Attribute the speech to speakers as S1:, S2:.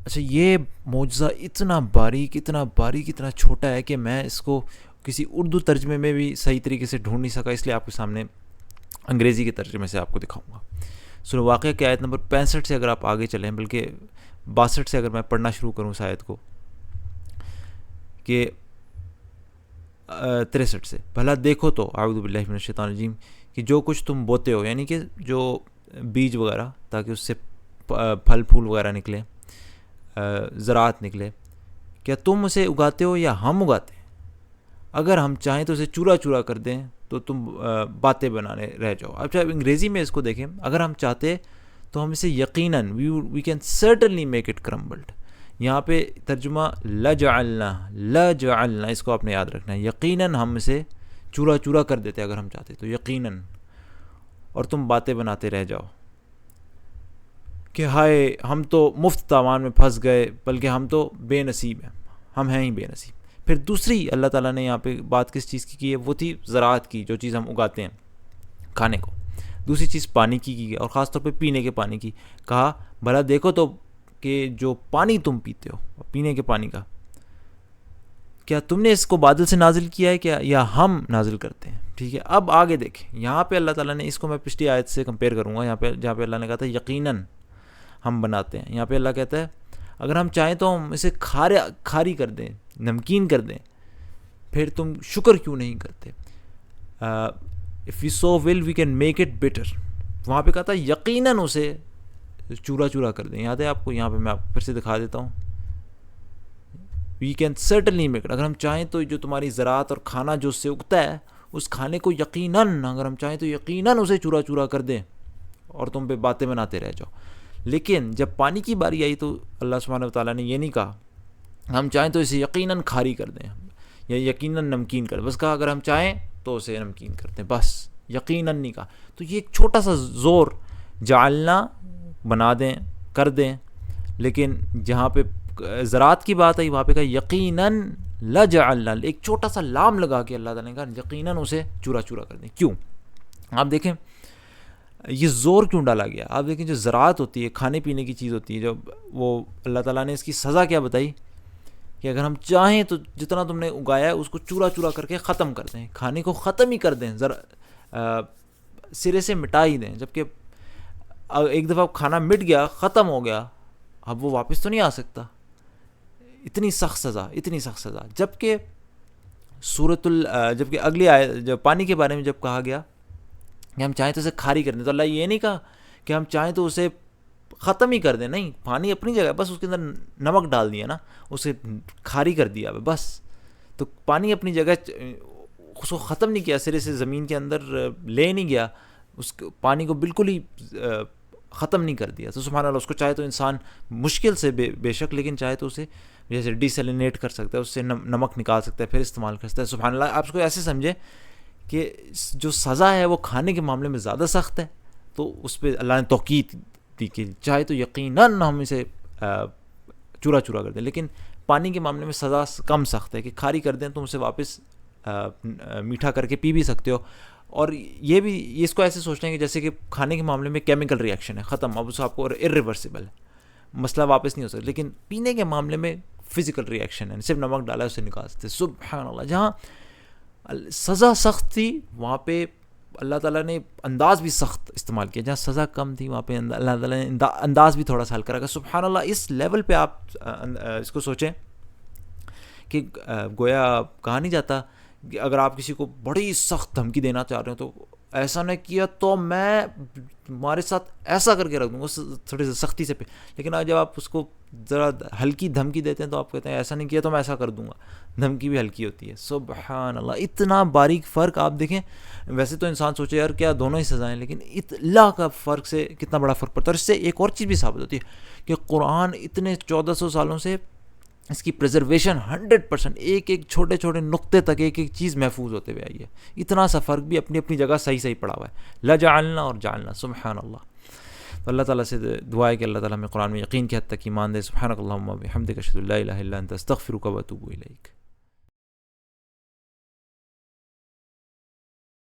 S1: اچھا یہ معجزہ اتنا باریک اتنا چھوٹا ہے کہ میں اس کو کسی اردو ترجمے میں بھی صحیح طریقے سے ڈھونڈ نہیں سکا، اس لیے آپ کے سامنے انگریزی کے ترجمے سے آپ کو دکھاؤں گا. سنو واقعہ کی آیت نمبر 65 سے اگر آپ آگے چلیں، بلکہ 62 سے اگر میں پڑھنا شروع کروں اس آیت کو، کہ 63 سے، بھلا دیکھو تو اعوذ باللہ من الشیطان الرجیم، کہ جو کچھ تم بوتے ہو، یعنی کہ جو بیج وغیرہ، تاکہ اس سے پھل پھول وغیرہ نکلے، زراعت نکلے، کیا تم اسے اگاتے ہو یا ہم اگاتے ہیں؟ اگر ہم چاہیں تو اسے چورا چورا کر دیں تو تم باتیں بنانے رہ جاؤ. اب جب انگریزی میں اس کو دیکھیں، اگر ہم چاہتے تو ہم اسے یقیناً we can certainly make it crumbled. یہاں پہ ترجمہ لجعلنا، اس کو آپ نے یاد رکھنا ہے، یقیناً ہم اسے چورا چورا کر دیتے اگر ہم چاہتے تو، یقیناً، اور تم باتیں بناتے رہ جاؤ کہ ہائے ہم تو مفت تاوان میں پھنس گئے، بلکہ ہم تو بے نصیب ہیں، ہم ہیں ہی بے نصیب. پھر دوسری اللہ تعالیٰ نے یہاں پہ بات کس چیز کی ہے؟ وہ تھی زراعت کی، جو چیز ہم اگاتے ہیں کھانے کو. دوسری چیز پانی کی ہے، اور خاص طور پہ پینے کے پانی کی. کہا بھلا دیکھو تو کہ جو پانی تم پیتے ہو، پینے کے پانی کا، کیا تم نے اس کو بادل سے نازل کیا ہے کیا، یا ہم نازل کرتے ہیں؟ ٹھیک ہے. اب آگے دیکھیں، یہاں پہ اللہ تعالیٰ نے اس کو، میں پچھلی آیت سے کمپیئر کروں گا، یہاں پہ جہاں پہ اللہ نے کہا تھا یقیناً ہم بناتے ہیں، یہاں پہ اللہ کہتا ہے اگر ہم چاہیں تو ہم اسے کھاری کر دیں، نمکین کر دیں، پھر تم شکر کیوں نہیں کرتے؟ if we so will we can make it bitter. وہاں پہ کہا تھا یقیناً اسے چورا چورا کر دیں، یاد ہے آپ کو؟ یہاں پہ میں آپ کو پھر سے دکھا دیتا ہوں، we can certainly make it. اگر ہم چاہیں تو جو تمہاری زراعت اور کھانا جو اس سے اگتا ہے، اس کھانے کو یقیناً، اگر ہم چاہیں تو یقیناً اسے چورا چورا کر دیں اور تم پہ باتیں بناتے رہ جاؤ. لیکن جب پانی کی باری آئی تو اللہ سبحانہ وتعالیٰ نے یہ نہیں کہا ہم چاہیں تو اسے یقیناً کھاری کر دیں یا یقیناً نمکین کر دیں، بس کہا اگر ہم چاہیں تو اسے نمکین کر دیں، بس یقیناً نہیں کہا. تو یہ ایک چھوٹا سا زور، جعلنا بنا دیں، کر دیں، لیکن جہاں پہ زراعت کی بات آئی وہاں پہ کہا یقیناً لجعلنا، ایک چھوٹا سا لام لگا کے اللہ تعالیٰ نے کہا یقیناً اسے چورا چورا کر دیں. کیوں؟ آپ دیکھیں یہ زور کیوں ڈالا گیا. آپ دیکھیں جو زراعت ہوتی ہے، کھانے پینے کی چیز ہوتی ہے، جو وہ اللہ تعالیٰ نے اس کی سزا کیا بتائی کہ اگر ہم چاہیں تو جتنا تم نے اگایا ہے اس کو چورا چورا کر کے ختم کر دیں، کھانے کو ختم ہی کر دیں، سرے سے مٹا ہی دیں. جبکہ ایک دفعہ کھانا مٹ گیا، ختم ہو گیا، اب وہ واپس تو نہیں آ سکتا. اتنی سخت سزا، اتنی سخت سزا. جبکہ جبکہ اگلی آیت جب پانی کے بارے میں جب کہا گیا کہ ہم چاہیں تو اسے کھاری کر دیں، تو اللہ یہ نہیں کہا کہ ہم چاہیں تو اسے ختم ہی کر دیں، نہیں، پانی اپنی جگہ، بس اس کے اندر نمک ڈال دیا نا، اسے کھاری کر دیا بس. تو پانی اپنی جگہ، اس کو ختم نہیں کیا، سرے سے زمین کے اندر لے نہیں گیا، اس پانی کو بالکل ہی ختم نہیں کر دیا. تو سبحان اللہ، اس کو چاہے تو انسان مشکل سے بے شک، لیکن چاہے تو اسے جیسے ڈیسیلینیٹ کر سکتا ہے، اس سے نمک نکال سکتا ہے، پھر استعمال کر سکتا ہے. سبحان اللہ. آپ اس کو ایسے سمجھے کہ جو سزا ہے وہ کھانے کے معاملے میں زیادہ سخت ہے، تو اس پہ اللہ نے توقید دی کہ چاہے تو یقیناً ہم اسے چورا چورا کر دیں، لیکن پانی کے معاملے میں سزا کم سخت ہے کہ کھاری کر دیں تو اسے واپس میٹھا کر کے پی بھی سکتے ہو. اور یہ بھی اس کو ایسے سوچ لیں کہ جیسے کہ کھانے کے معاملے میں کیمیکل ری ایکشن ہے، ختم، اب اس آپ کو ارریورسیبل ہے، مسئلہ واپس نہیں ہو سکتا. لیکن پینے کے معاملے میں فزیکل ری ایکشن ہے، صرف نمک ڈالا ہے اسے نکال سکتے. سبحان اللہ. جہاں سزا سخت تھی وہاں پہ اللہ تعالیٰ نے انداز بھی سخت استعمال کیا، جہاں سزا کم تھی وہاں پہ اللہ تعالیٰ نے انداز بھی تھوڑا سا ہلکا رکھا. سبحان اللہ. اس لیول پہ آپ اس کو سوچیں کہ گویا کہا نہیں جاتا کہ اگر آپ کسی کو بڑی سخت دھمکی دینا چاہ رہے ہو تو ایسا نہیں کیا تو میں تمہارے ساتھ ایسا کر کے رکھ دوں گا، تھوڑی سی سختی سے پہ. لیکن جب آپ اس کو ذرا ہلکی دھمکی دیتے ہیں تو آپ کہتے ہیں ایسا نہیں کیا تو میں ایسا کر دوں گا. دھمکی بھی ہلکی ہوتی ہے. سبحان اللہ. اتنا باریک فرق آپ دیکھیں. ویسے تو انسان سوچے یار کیا دونوں ہی سزائیں، لیکن اللہ کا فرق سے کتنا بڑا فرق پڑتا ہے. اور اس سے ایک اور چیز بھی ثابت ہوتی ہے کہ قرآن اتنے 1400 سالوں سے اس کی پریزرویشن 100%، ایک ایک چھوٹے چھوٹے نقطے تک ایک ایک چیز محفوظ ہوتے ہوئے آئی ہے. اتنا سا فرق بھی اپنی اپنی جگہ صحیح پڑا ہوا ہے. لجعلنا اور جعلنا. سبحان اللہ. تو اللہ تعالیٰ سے دعا ہے کہ اللہ تعالیٰ ہمیں قرآن میں یقین کی حد تک ایمان دے. سبحانک اللہم و بحمدک، اشہد ان لا الہ الا انت، استغفرک و اتوب الیک.